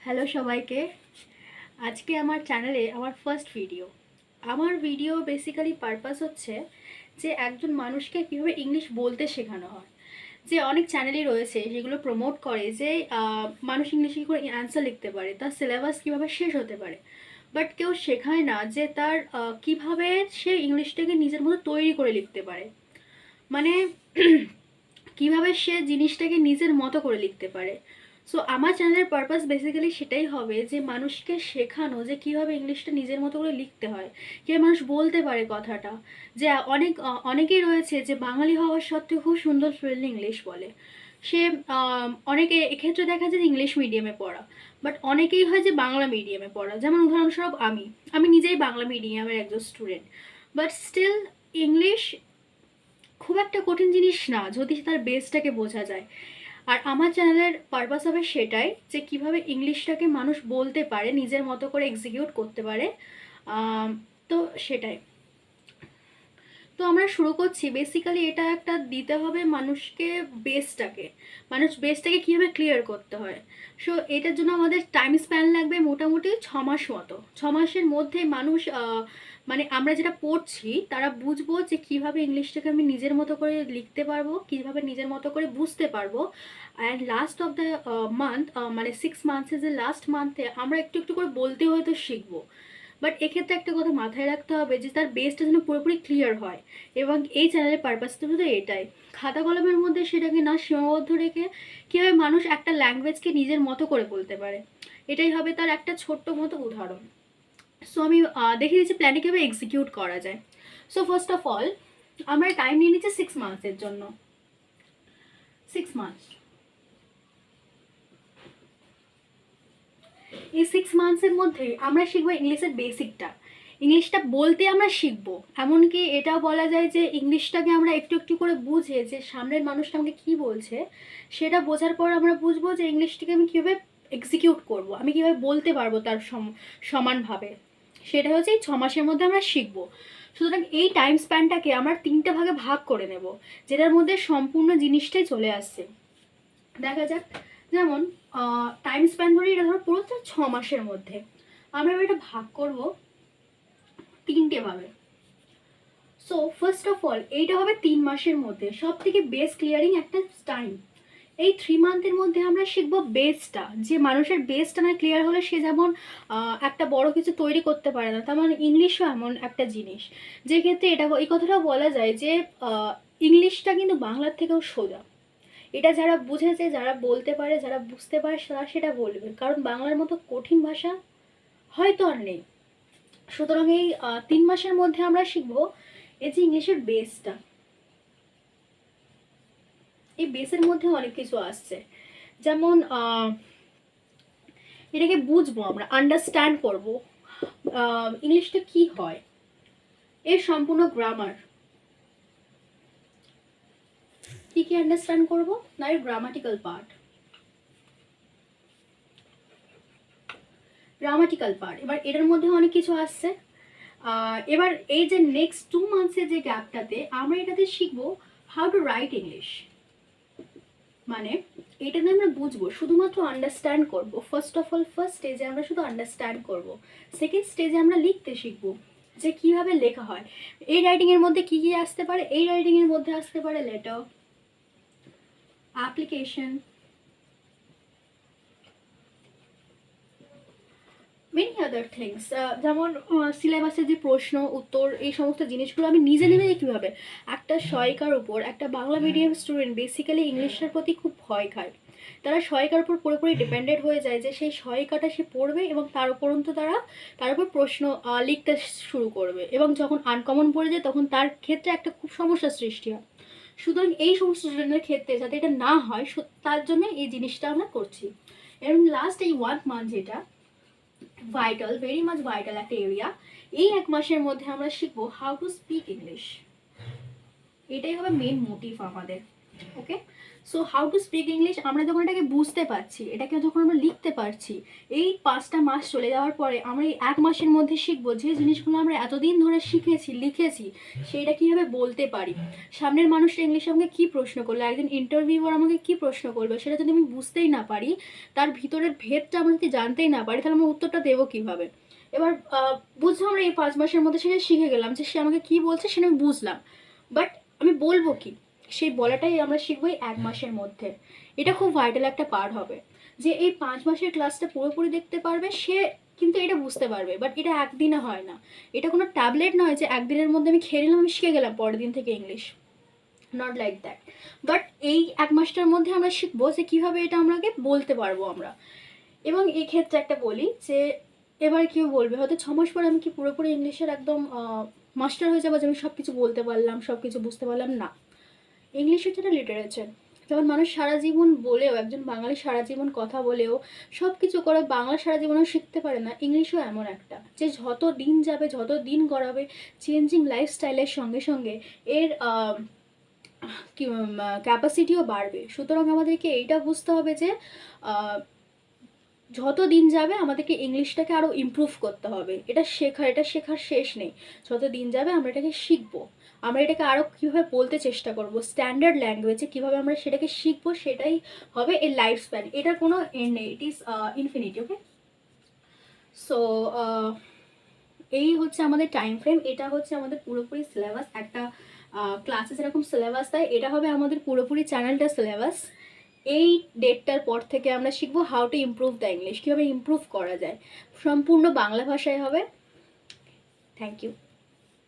Hello সবাইকে। আজকে আমার চ্যানেলে আমার ফার্স্ট ভিডিও। আমার ভিডিও বেসিক্যালি পারপাস হচ্ছে যে একজন মানুষকে কীভাবে ইংলিশ বলতে শেখানো হয়। যে অনেক চ্যানেলই রয়েছে যেগুলো প্রমোট করে যে মানুষ ইংলিশে কী করে অ্যান্সার লিখতে পারে, তার সিলেবাস কীভাবে শেষ হতে পারে, বাট কেউ শেখায় না যে তার কীভাবে সে ইংলিশটাকে নিজের মতো তৈরি করে লিখতে পারে। মানে কিভাবে সে জিনিসটাকে নিজের মতো করে লিখতে পারে। সো আমার চ্যানেলের পারপাস বেসিক্যালি সেটাই হবে যে মানুষকে শেখানো যে কীভাবে ইংলিশটা নিজের মতো করে লিখতে হয়, কীভাবে মানুষ বলতে পারে কথাটা। যে অনেকেই রয়েছে যে বাঙালি হওয়ার সত্ত্বেও খুব সুন্দর ফ্লুয়েন্টলি ইংলিশ বলে। সে অনেকে এক্ষেত্রে দেখা যায় যে ইংলিশ মিডিয়ামে পড়া, বাট অনেকেই হয় যে বাংলা মিডিয়ামে পড়া। যেমন উদাহরণস্বরূপ আমি নিজেই বাংলা মিডিয়ামের একজন স্টুডেন্ট, বাট স্টিল ইংলিশ খুব একটা কঠিন জিনিস না যদি তার বেসটাকে বোঝা যায়। আর আমার চ্যানেলের পারপাস হবে সেটাই যে কিভাবে ইংলিশটাকে মানুষ বলতে পারে, নিজের মতো করে এক্সিকিউট করতে পারে। তো সেটাই। তো আমরা শুরু করছি। বেসিক্যালি এটা একটা দিতে হবে মানুষকে বেসটাকে কীভাবে ক্লিয়ার করতে হয়। সো এটার জন্য আমাদের টাইম স্প্যান লাগবে মোটামুটি 6 মাস মতো। 6 মাসের মধ্যে মানুষ মানে আমরা যেটা পড়ছি তারা বুঝবো যে কিভাবে ইংলিশটাকে আমি নিজের মতো করে লিখতে পারবো, কিভাবে নিজের মতো করে বুঝতে পারবো। And last of the month, মানে 6 মান্থসের যে লাস্ট মান্থে আমরা একটু একটু করে বলতে হয়তো শিখবো। বাট এক্ষেত্রে একটা কথা মাথায় রাখতে হবে যে তার বেসটা যেন পুরোপুরি ক্লিয়ার হয়। এবং এই চ্যানেলের পারপাসটা শুধু এটাই, খাতা কলমের মধ্যে সেটাকে না সীমাবদ্ধ রেখে কীভাবে মানুষ একটা ল্যাঙ্গুয়েজকে নিজের মতো করে বলতে পারে, এটাই হবে তার একটা ছোট্ট মতো উদাহরণ। সো আমি দেখিয়ে দিচ্ছি প্ল্যানে কীভাবে এক্সিকিউট করা যায়। সো ফার্স্ট অফ অল আমরা টাইম নিয়ে নিচ্ছি 6 মান্থসের জন্য। 6 মান্থস, এই 6 মান্থসের মধ্যে আমরা শিখবো ইংলিশের বেসিকটা। ইংলিশটা বলতে আমরা শিখবো, এমনকি এটাও বলা যায় যে ইংলিশটাকে আমরা একটু একটু করে বুঝে যে সামনের মানুষটা আমাকে কী বলছে সেটা বোঝার পর আমরা বুঝবো যে ইংলিশটাকে আমি কীভাবে এক্সিকিউট করব, আমি কীভাবে বলতে পারবো তার সমানভাবে। সেটা হচ্ছে এই 6 মাসের মধ্যে আমরা শিখবো। সুতরাং এই টাইম স্প্যানটাকে আমরা 3টে ভাগে ভাগ করে নেব, যেটার মধ্যে সম্পূর্ণ জিনিসটাই চলে আসছে। দেখা যাক, যেমন টাইম স্প্যান ধরে এটা ধরো পুরো 6 মাসের মধ্যে আমরা এটা ভাগ করব 3টে ভাবে। সো ফার্স্ট অফ অল এইটা হবে 3 মাসের মধ্যে সব থেকে বেস ক্লিয়ারিং একটা টাইম। এই 3 মান্থের মধ্যে আমরা শিখবো বেসটা, যে মানুষের বেসটা না ক্লিয়ার হলে সে যেমন একটা বড় কিছু তৈরি করতে পারে না, তেমন ইংলিশও এমন একটা জিনিস যে ক্ষেত্রে এই কথাটাও বলা যায় যে ইংলিশটা কিন্তু বাংলার থেকেও সোজা। এটা যারা বুঝেছে, যারা বলতে পারে, যারা বুঝতে পারে তারা সেটা বলবে, কারণ বাংলার মতো কঠিন ভাষা হয়তো আর নেই। সুতরাং এই 3 মাসের মধ্যে আমরা শিখবো এই যে ইংলিশের বেসটা। এই বেসের মধ্যে অনেক কিছু আসছে, যেমন এটাকে বুঝবো, আমরা আন্ডারস্ট্যান্ড করব ইংলিশটা কি হয়, এর সম্পূর্ণ গ্রামার কি কি আন্ডারস্ট্যান্ড করবো না, এর গ্রামাটিক্যাল পার্ট। এবার এটার মধ্যে অনেক কিছু আসছে। এবার এই যে নেক্সট 2 মান্থসের যে গ্যাপটাতে আমরা এটাতে শিখবো হাউ টু রাইট ইংলিশ। মানে এটাতে আমরা বুঝবো, শুধুমাত্র আন্ডারস্ট্যান্ড করবো। ফার্স্ট স্টেজে আমরা শুধু আন্ডারস্ট্যান্ড করবো, সেকেন্ড স্টেজে আমরা লিখতে শিখবো যে কিভাবে লেখা হয়। এই রাইটিংয়ের মধ্যে কি কি আসতে পারে, এই রাইটিংয়ের মধ্যে আসতে পারে letter, application, many other things. যেমন সিলেবাসের যে প্রশ্ন উত্তর, এই সমস্ত জিনিসগুলো আমি নিজে কীভাবে একটা সহায়িকার উপর একটা বাংলা মিডিয়াম স্টুডেন্ট বেসিক্যালি ইংলিশের প্রতি খুব ভয় খায়। তারা সহায়িকার উপর পুরোপুরি ডিপেন্ডেন্ট হয়ে যায় যে সেই সহায়িকাটা সে পড়বে এবং তার উপরন্তু তার উপর প্রশ্ন লিখতে শুরু করবে, এবং যখন আনকমন পড়ে যায় তখন তার ক্ষেত্রে একটা খুব সমস্যার সৃষ্টি হয়। সুতরাং এই সমস্ত স্টুডেন্টের ক্ষেত্রে যাতে এটা না হয় তার জন্য এই জিনিসটা আমরা করছি। এবং লাস্ট এই 1 মান্থ যেটা ভাইটাল, ভেরি মাচ ভাইটাল একটা এরিয়া, এই 1 মাসের মধ্যে আমরা শিখবো হাউ টু স্পিক ইংলিশ। এটাই হবে মেন মোটিভ আমাদের। Okay, so how to speak English আমরা যখন এটাকে বুঝতে পারছি, এটাকে যখন আমরা লিখতে পারছি, এই 5টা মাস চলে যাওয়ার পরে আমরা এই 1 মাসের মধ্যে শিখবো যে জিনিসগুলো আমরা এতদিন ধরে শিখেছি লিখেছি সেইটা কীভাবে বলতে পারি। সামনের মানুষটা ইংলিশে আমাকে কী প্রশ্ন করলো, একজন ইন্টারভিউয়ার আমাকে কী প্রশ্ন করলো, সেটা যদি আমি বুঝতেই না পারি, তার ভিতরের ভেদটা আমরা যদি জানতেই না পারি, তাহলে আমরা উত্তরটা দেবো কীভাবে। এবার বুঝলাম আমরা এই 5 মাসের মধ্যে সেটা শিখে গেলাম যে সে আমাকে কী বলছে সেটা আমি বুঝলাম, বাট আমি বলবো কি, সেই বলাটাই আমরা শিখবো এই 1 মাসের মধ্যে। এটা খুব ভাইটাল একটা পার্ট হবে, যে এই 5 মাসের ক্লাসটা পুরোপুরি দেখতে পারবে সে কিন্তু এটা বুঝতে পারবে, বাট এটা একদিনে হয় না। এটা কোনো ট্যাবলেট নয় যে একদিনের মধ্যে আমি খেয়ে নিলাম আমি শিখে গেলাম পরের দিন থেকে English, not like that. But এই 1 মাসটার মধ্যে আমরা শিখবো যে কীভাবে এটা আমরাকে বলতে পারবো আমরা। এবং এই ক্ষেত্রে একটা বলি যে এবার কেউ বলবে হয়তো 6 মাস পরে আমি কি পুরোপুরি ইংলিশের একদম মাস্টার হয়ে যাবো যে আমি সব কিছু বলতে পারলাম, সব কিছু বুঝতে পারলাম? না, ইংলিশ হচ্ছে একটা লিটারেচার। যেমন মানুষ সারা জীবন বলেও, একজন বাঙালি সারা জীবন কথা বলেও সব কিছু করে বাংলা সারা জীবনেও শিখতে পারে না, ইংলিশও এমন একটা যে যত দিন যাবে, যত দিন গড়াবে, চেঞ্জিং লাইফস্টাইলের সঙ্গে সঙ্গে এর ক্যাপাসিটিও বাড়বে। সুতরাং আমাদেরকে এইটা বুঝতে হবে যে যত দিন যাবে আমাদেরকে ইংলিশটাকে আরও ইমপ্রুভ করতে হবে। এটা শেখার শেষ নেই। যত দিন যাবে আমরা এটাকে শিখবো, আমরা এটাকে আরও কীভাবে বলতে চেষ্টা করব, স্ট্যান্ডার্ড ল্যাঙ্গুয়েজে কীভাবে আমরা সেটাকে শিখবো, সেটাই হবে এর লাইফ স্প্যান। এটার কোনো এন্ড নেই, it is infinity. Okay, so এই হচ্ছে আমাদের টাইম ফ্রেম, এটা হচ্ছে আমাদের পুরোপুরি সিলেবাস। একটা ক্লাসে যেরকম সিলেবাস দেয়, এটা হবে আমাদের পুরোপুরি চ্যানেলটা সিলেবাস। এই ডেটটার পর থেকে আমরা শিখবো how to improve the English, কীভাবে ইমপ্রুভ করা যায়, সম্পূর্ণ বাংলা ভাষায় হবে। Thank you.